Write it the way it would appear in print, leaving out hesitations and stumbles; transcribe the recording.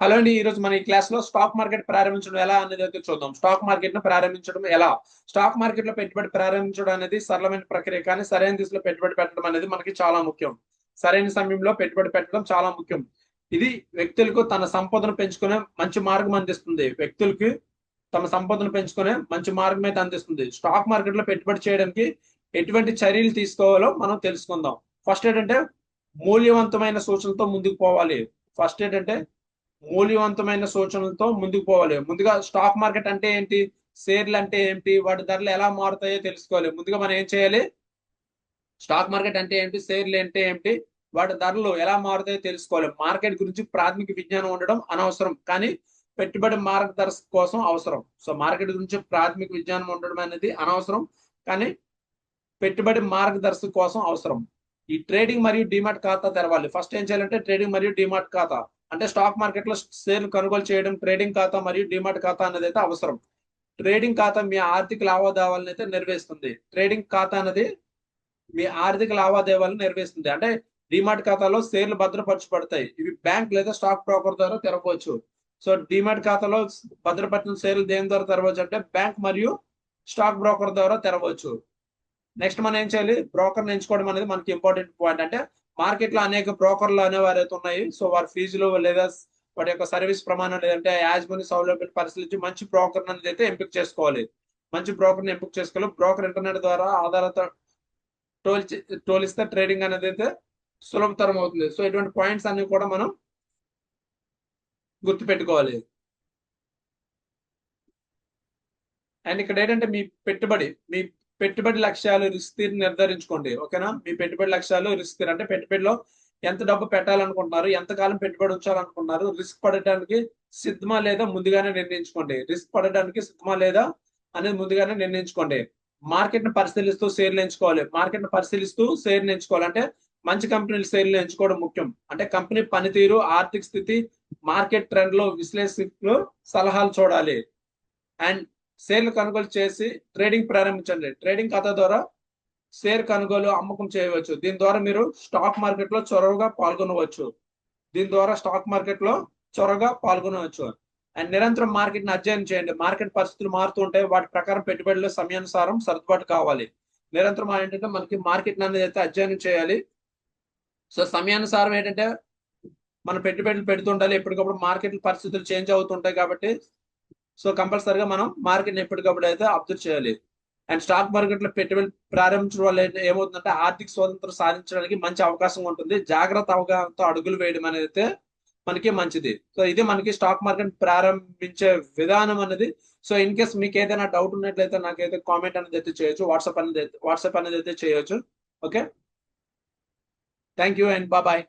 Hello అండి. ఈ రోజు మన ఈ క్లాస్ లో స్టాక్ మార్కెట్ ప్రారంభించడం ఎలా అనేది అయితే చూద్దాం. స్టాక్ మార్కెట్ ను ప్రారంభించడం ఎలా? స్టాక్ మార్కెట్ లో పెట్టుబడి ప్రారంభించడం అనేది సరళమైన ప్రక్రియ, కానీ సరైన దిశలో పెట్టుబడి పెట్టడం అనేది మనకి చాలా ముఖ్యం. సరైన సమయంలో పెట్టుబడి పెట్టడం చాలా ముఖ్యం. ఇది వ్యక్తులకు తన సంపదను పెంచుకునే మంచి మార్గం అందిస్తుంది. వ్యక్తులకి తమ సంపదను పెంచుకునే మంచి మార్గం అయితే అందిస్తుంది. స్టాక్ మార్కెట్ లో పెట్టుబడి చేయడానికి ఎటువంటి చర్యలు తీసుకోవాలో మనం తెలుసుకుందాం. ఫస్ట్ ఏంటంటే మూల్యవంతమైన సూచనలతో ముందుకు పోవాలి. ఫస్ట్ ఏంటంటే మూల్యవంతమైన సూచనలతో ముందుకు పోవాలి. ముందుగా స్టాక్ మార్కెట్ అంటే ఏంటి, షేర్లు అంటే ఏంటి, వాటి ధరలు ఎలా మారుతాయో తెలుసుకోవాలి. ముందుగా మనం ఏం చేయాలి, స్టాక్ మార్కెట్ అంటే ఏంటి, షేర్లు అంటే ఏంటి, వాటి ధరలు ఎలా మారుతాయో తెలుసుకోవాలి. మార్కెట్ గురించి ప్రాథమిక విజ్ఞానం ఉండడం అనవసరం, కానీ పెట్టుబడి మార్గదర్శక కోసం అవసరం. సో మార్కెట్ గురించి ప్రాథమిక విజ్ఞానం ఉండడం అనేది అనవసరం, కానీ పెట్టుబడి మార్గదర్శక కోసం అవసరం. ఈ ట్రేడింగ్ మరియు డిమాట్ ఖాతా తెరవాలి. ఫస్ట్ ఏం చేయాలంటే ట్రేడింగ్ మరియు డిమాట్ ఖాతా అంటే స్టాక్ మార్కెట్ లో షేర్లు కొనుగోలు చేయడం, ట్రేడింగ్ ఖాతా మరియు డిమాట్ ఖాతా అనేది అయితే అవసరం. ట్రేడింగ్ ఖాతా మీ ఆర్థిక లావాదేవీలను అయితే నిర్వహిస్తుంది. ట్రేడింగ్ ఖాతా అనేది మీ ఆర్థిక లావాదేవీలను నిర్వహిస్తుంది. అంటే డిమాట్ ఖాతాలో షేర్లు భద్రపరచబడతాయి. ఇవి బ్యాంక్ లేదా స్టాక్ బ్రోకర్ ద్వారా తెరవచ్చు. సో డిమాట్ ఖాతాలో భద్రపరిచిన షేర్లు దేని ద్వారా తెరవచ్చు అంటే బ్యాంక్ మరియు స్టాక్ బ్రోకర్ ద్వారా తెరవచ్చు. నెక్స్ట్ మనం ఏం చేయాలి, బ్రోకర్ ఎంచుకోవడం అనేది మనకి ఇంపార్టెంట్ పాయింట్. అంటే మార్కెట్ లో అనేక బ్రోకర్లు అనేవారు అయితే ఉన్నాయి. సో వారి ఫీజులు లేదా వాటి యొక్క సర్వీస్ ప్రమాణం లేదంటే యాజమాన్య సౌలభ్యం పరిశీలించి మంచి బ్రోకర్ అనేది అయితే ఎంపిక చేసుకోవాలి. మంచి బ్రోకర్ ని ఎంపిక చేసుకోవాలి. బ్రోకర్ ఇంటర్నెట్ ద్వారా ఆధారిత టోల్ ఇస్తే ట్రేడింగ్ అనేది అయితే సులభతరం అవుతుంది. సో ఇటువంటి పాయింట్స్ అన్ని కూడా మనం గుర్తు పెట్టుకోవాలి. అండ్ ఇక్కడ ఏంటంటే మీ పెట్టుబడి లక్ష్యాలు, రిస్క్ నిర్ధారించుకోండి. ఓకేనా, మీ పెట్టుబడి లక్ష్యాలు, రిస్క్ అంటే పెట్టుబడిలో ఎంత డబ్బు పెట్టాలనుకుంటున్నారు, ఎంత కాలం పెట్టుబడి ఉంచాలనుకుంటున్నారు, రిస్క్ పడటానికి సిద్ధమా లేదా ముందుగానే నిర్ణయించుకోండి. రిస్క్ పడడానికి సిద్ధమా లేదా అనేది ముందుగానే నిర్ణయించుకోండి. మార్కెట్ ని పరిశీలిస్తూ షేర్లు ఎంచుకోవాలి. మార్కెట్ ని పరిశీలిస్తూ షేర్లు ఎంచుకోవాలి అంటే మంచి కంపెనీల షేర్లు ఎంచుకోవడం ముఖ్యం. అంటే కంపెనీ పనితీరు, ఆర్థిక స్థితి, మార్కెట్ ట్రెండ్ లో విశ్లేషకులు సలహాలు చూడాలి. అండ్ షేర్లు కొనుగోలు చేసి ట్రేడింగ్ ప్రారంభించండి. ట్రేడింగ్ ఖాతా ద్వారా షేర్ కొనుగోలు, అమ్మకం చేయవచ్చు. దీని ద్వారా మీరు స్టాక్ మార్కెట్ లో చొరవగా పాల్గొనవచ్చు. అండ్ నిరంతరం మార్కెట్ ని అధ్యయనం చేయండి. మార్కెట్ పరిస్థితులు మారుతూ ఉంటాయి. వాటి ప్రకారం పెట్టుబడిలో సమయానుసారం సర్దుబాటు కావాలి. నిరంతరం ఏంటంటే మనకి మార్కెట్ అనేది అయితే అధ్యయనం చేయాలి. సో సమయానుసారం ఏంటంటే మన పెట్టుబడులు పెడుతుండాలి. ఎప్పటికప్పుడు మార్కెట్ పరిస్థితులు చేంజ్ అవుతుంటాయి కాబట్టి సో కంపల్సరిగా మనం మార్కెట్ ఎప్పటికప్పుడు అయితే అబ్జర్వ్ చేయాలి. అండ్ స్టాక్ మార్కెట్ లో పెట్టుబడి ప్రారంభించడం వల్ల ఏమవుతుందంటే ఆర్థిక స్వాతంత్రం సాధించడానికి మంచి అవకాశం ఉంటుంది. జాగ్రత్త అవగాహనతో అడుగులు వేయడం అనేది అయితే మనకి మంచిది. సో ఇది మనకి స్టాక్ మార్కెట్ ప్రారంభించే విధానం అనేది. సో ఇన్ కేస్ మీకు ఏదైనా డౌట్ ఉన్నట్లయితే నాకైతే కామెంట్ అనేది అయితే చేయొచ్చు, వాట్సాప్ అనేది అయితే చేయొచ్చు. Okay, thank you and bye.